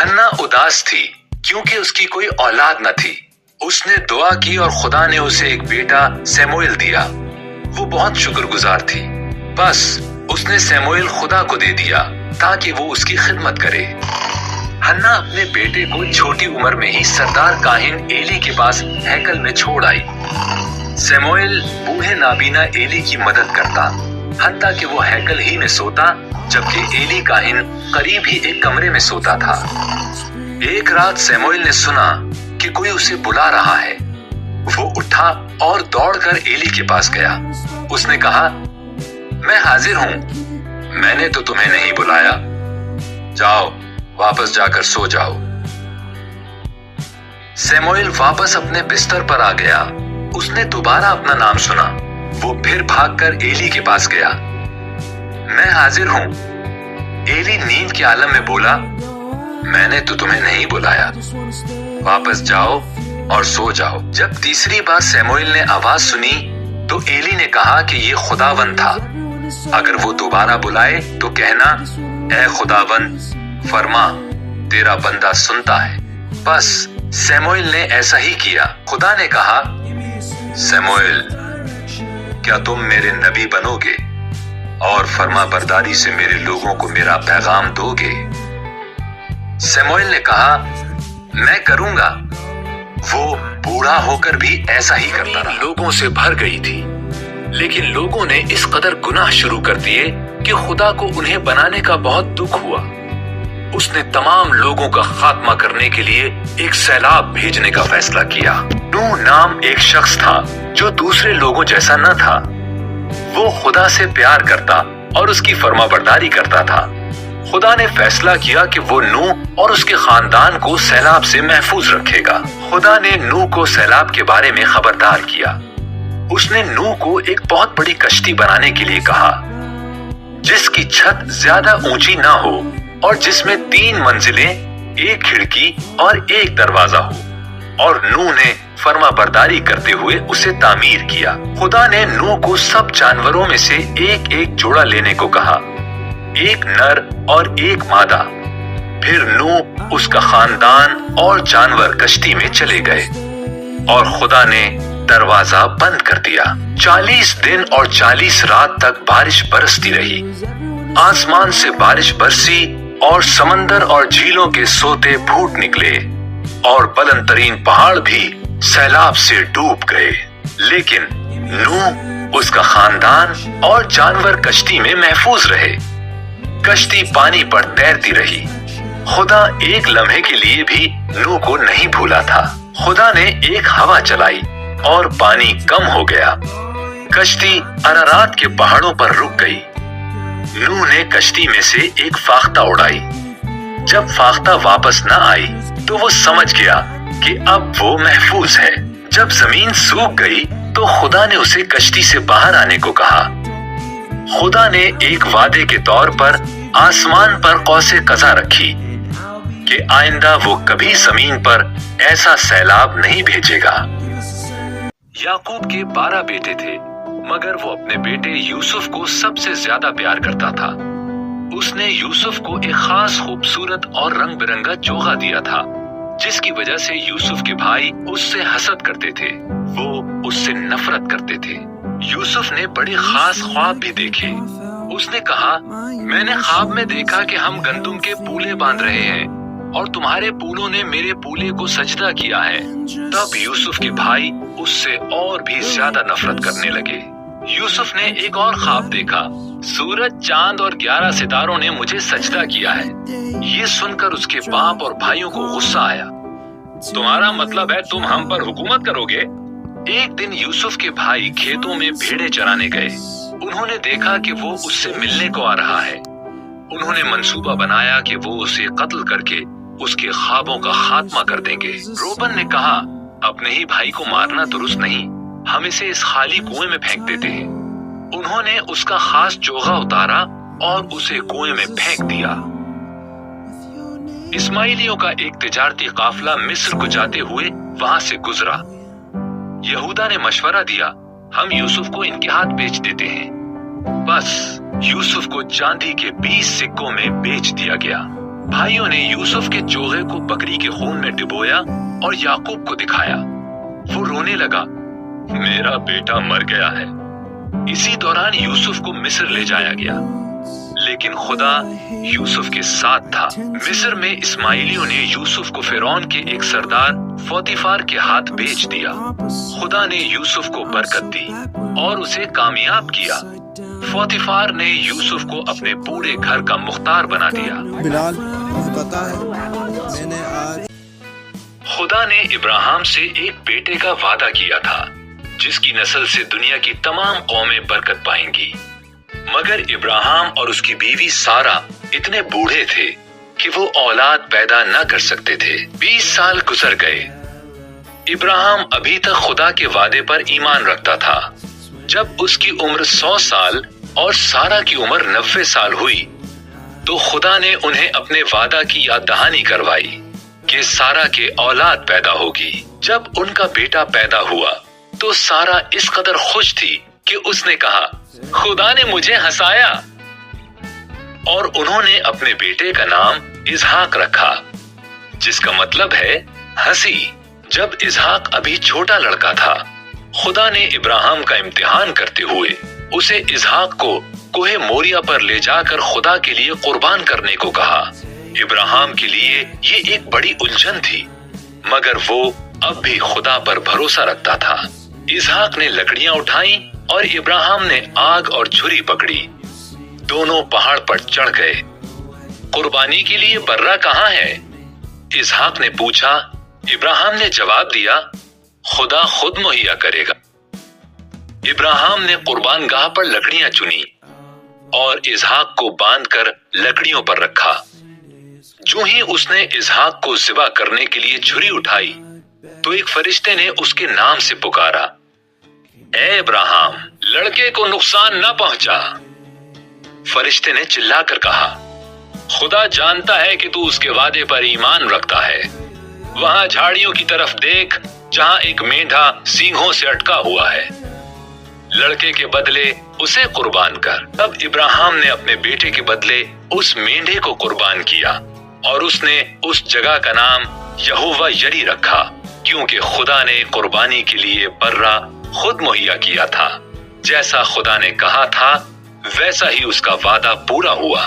हन्ना उदास थी क्योंकि उसकी कोई औलाद न थी। उसने दुआ की और खुदा ने उसे एक बेटा सैमुएल दिया। वो बहुत शुक्रगुजार थी। बस उसने सैमुएल खुदा को दे दिया ताकि वो उसकी खिदमत करे। हन्ना अपने बेटे को छोटी उम्र में ही सरदार काहिन एली के पास हैकल में छोड़ आई। सैमुएल बूढ़े नाबीना एली की मदद करता, हत्ता कि वो हैकल ही में सोता, जबकि एली काहिन करीब ही एक कमरे में सोता था। एक रात सैमुएल ने सुना कि कोई उसे बुला रहा है। वो उठा और दौड़कर एली के पास गया। उसने कहा, मैं हाजिर हूँ, मैंने तो तुम्हें नहीं बुलाया। जाओ, वापस जाकर सो जाओ। सैमुएल वापस अपने बिस्तर पर आ गया। उसने दोबारा अपना नाम सुना। वो फिर भागकर एली के पास गया। मैं हाजिर हूँ। एली नींद के आलम में बोला, मैंने तो तुम्हें नहीं बुलाया, वापस जाओ और सो जाओ। जब तीसरी बार सैमुएल ने आवाज सुनी तो एली ने कहा कि ये खुदावंद था। अगर वो दोबारा बुलाए तो कहना, ऐ खुदावंद, फरमा, तेरा बंदा सुनता है। बस सैमुएल ने ऐसा ही किया। खुदा ने कहा, सैमुएल, क्या तुम मेरे नबी बनोगे और फर्मा बरदारी से मेरे लोगों को मेरा पैगाम दोगे? सैमुएल ने कहा, मैं करूंगा। वो बूढ़ा होकर भी ऐसा ही करता रहा। लोगों से भर गई थी, लेकिन लोगों ने इस कदर गुनाह शुरू कर दिए कि खुदा को उन्हें बनाने का बहुत दुख हुआ। उसने तमाम लोगों का खात्मा करने के लिए एक सैलाब भेजने का फैसला किया। नूह नाम एक शख्स था जो दूसरे लोगों जैसा न था। वो खुदा से प्यार करता और उसकी फर्माबरदारी करता था। खुदा ने फैसला किया कि वो नूह और उसके खानदान को सैलाब से महफूज रखेगा। खुदा ने नूह को सैलाब के बारे में खबरदार किया। उसने नूह को एक बहुत बड़ी कश्ती बनाने के लिए कहा, जिसकी छत ज्यादा ऊंची ना हो और जिसमें 3 मंजिलें, 1 खिड़की और 1 दरवाजा हो। और नूह ने फर्मा बरदारी करते हुए उसे तामीर किया। खुदा ने नूह को सब जानवरों में से एक जोड़ा लेने को कहा, 1 नर और 1 मादा। फिर नूह, उसका खानदान और जानवर कश्ती में चले गए और खुदा ने दरवाजा बंद कर दिया। 40 दिन और 40 रात तक बारिश बरसती रही। आसमान से बारिश बरसी और समंदर और झीलों के सोते फूट निकले और बुलंद तरीन पहाड़ भी सैलाब से डूब गए। लेकिन नूह, उसका खानदान और जानवर कश्ती में महफूज रहे। कश्ती पानी पर तैरती रही। खुदा एक लम्हे के लिए भी नूह को नहीं भूला था। खुदा ने एक हवा चलाई और पानी कम हो गया। कश्ती अरारात के पहाड़ों पर रुक गई। नूह ने कश्ती में से एक फाख्ता उड़ाई। जब फाख्ता वापस न आई तो वो समझ गया कि अब वो महफूज है। जब जमीन सूख गई तो खुदा ने उसे कश्ती से बाहर आने को कहा। खुदा ने एक वादे के तौर पर आसमान पर कौसे कज़ा रखी कि आइंदा वो कभी जमीन पर ऐसा सैलाब नहीं भेजेगा। याकूब के 12 बेटे थे, मगर वो अपने बेटे यूसुफ को सबसे ज्यादा प्यार करता था। उसने यूसुफ को एक खास खूबसूरत और रंग बिरंगा चोगा दिया था, जिसकी वजह से यूसुफ के भाई उससे हसद करते थे। वो उससे नफरत करते थे। यूसुफ ने बड़े खास ख्वाब भी देखे। उसने कहा, मैंने ख्वाब में देखा कि हम गंदुम के पूले बांध रहे हैं और तुम्हारे पूलों ने मेरे पूले को सजदा किया है। तब यूसुफ के भाई उससे और भी ज्यादा नफरत करने लगे। यूसुफ ने एक और ख्वाब देखा, सूरज, चांद और 11 सितारों ने मुझे सजदा किया है। ये सुनकर उसके बाप और भाइयों को गुस्सा आया। तुम्हारा मतलब है तुम हम पर हुकूमत करोगे? एक दिन यूसुफ के भाई खेतों में भेड़ें चराने गए। उन्होंने देखा कि वो उससे मिलने को आ रहा है। उन्होंने मंसूबा बनाया कि वो उसे कत्ल करके उसके ख्वाबों का खात्मा कर देंगे। रोबन ने कहा, अपने ही भाई को मारना दुरुस्त नहीं, हम इसे इस खाली कुएं में फेंक देते हैं। उन्होंने उसका खास चोगा उतारा और उसे कुएं में फेंक दिया। इस्माइलियों का एक तिजारती काफिला मिस्र को जाते हुए वहां से गुजरा। यहूदा ने मशवरा दिया, हम यूसुफ को इनके हाथ बेच देते हैं। बस यूसुफ को चांदी के 20 सिक्कों में बेच दिया गया। भाइयों ने यूसुफ के चोगे को बकरी के खून में डुबोया और याकूब को दिखाया। वो रोने लगा, मेरा बेटा मर गया है। इसी दौरान यूसुफ को मिस्र ले जाया गया, लेकिन खुदा यूसुफ के साथ था। मिस्र में इस्माइलियों ने यूसुफ को फिरौन के एक सरदार पोतीफार के हाथ बेच दिया। खुदा ने यूसुफ को बरकत दी और उसे कामयाब किया। पोतीफार ने यूसुफ को अपने पूरे घर का मुख्तार बना दिया। बिलाल, पता है मैंने आज खुदा ने इब्राहिम से एक बेटे का वादा किया था, जिसकी नस्ल से दुनिया की तमाम कौमें बरकत पाएंगी। मगर इब्राहिम और उसकी बीवी सारा इतने बूढ़े थे कि वो औलाद पैदा न कर सकते थे। 20 साल गुजर गए। इब्राहिम अभी तक खुदा के वादे पर ईमान रखता था। जब उसकी उम्र 100 साल और सारा की उम्र 90 साल हुई, तो खुदा ने उन्हें अपने वादा की याद दहानी करवाई कि सारा के औलाद पैदा होगी। जब उनका बेटा पैदा हुआ, तो सारा इस कदर खुश थी कि उसने कहा, खुदा ने मुझे हंसाया। और उन्होंने अपने बेटे का नाम इसहाक रखा, जिसका मतलब है हंसी। जब इसहाक अभी छोटा लड़का था, खुदा ने इब्राहिम का इम्तिहान करते हुए उसे इसहाक को कोहे मोरिया पर ले जाकर खुदा के लिए कुर्बान करने को कहा। इब्राहिम के लिए ये एक बड़ी उलझन थी, मगर वो अब भी खुदा पर भरोसा रखता था। इसहाक ने लकड़ियां उठाई और इब्राहिम ने आग और छुरी पकड़ी। दोनों पहाड़ पर चढ़ गए। कुर्बानी के लिए बर्रा कहाँ है? इसहाक ने पूछा। इब्राहिम ने जवाब दिया, खुदा खुद मुहैया करेगा। इब्राहिम ने कुर्बान गाह पर लकड़ियां चुनी और इसहाक को बांधकर लकड़ियों पर रखा। जो ही उसने इसहाक को ज़िबा करने के लिए छुरी उठाई, तो एक फरिश्ते ने उसके नाम से पुकारा, ए इब्राहिम, लड़के को नुकसान न पहुंचा। फरिश्ते ने चिल्लाकर कहा, खुदा जानता है कि तू उसके वादे पर ईमान रखता है। वहां झाड़ियों की तरफ देख, जहां एक मेंढा सींगों से अटका हुआ है। लड़के के बदले उसे कुर्बान कर। तब इब्राहिम ने अपने बेटे के बदले उस मेंढे को कुर्बान किया और उसने उस जगह का नाम यहोवा यरी रखा, क्योंकि खुदा ने कुर्बानी के लिए बर्रा खुद मुहैया किया था। जैसा खुदा ने कहा था, वैसा ही उसका वादा पूरा हुआ।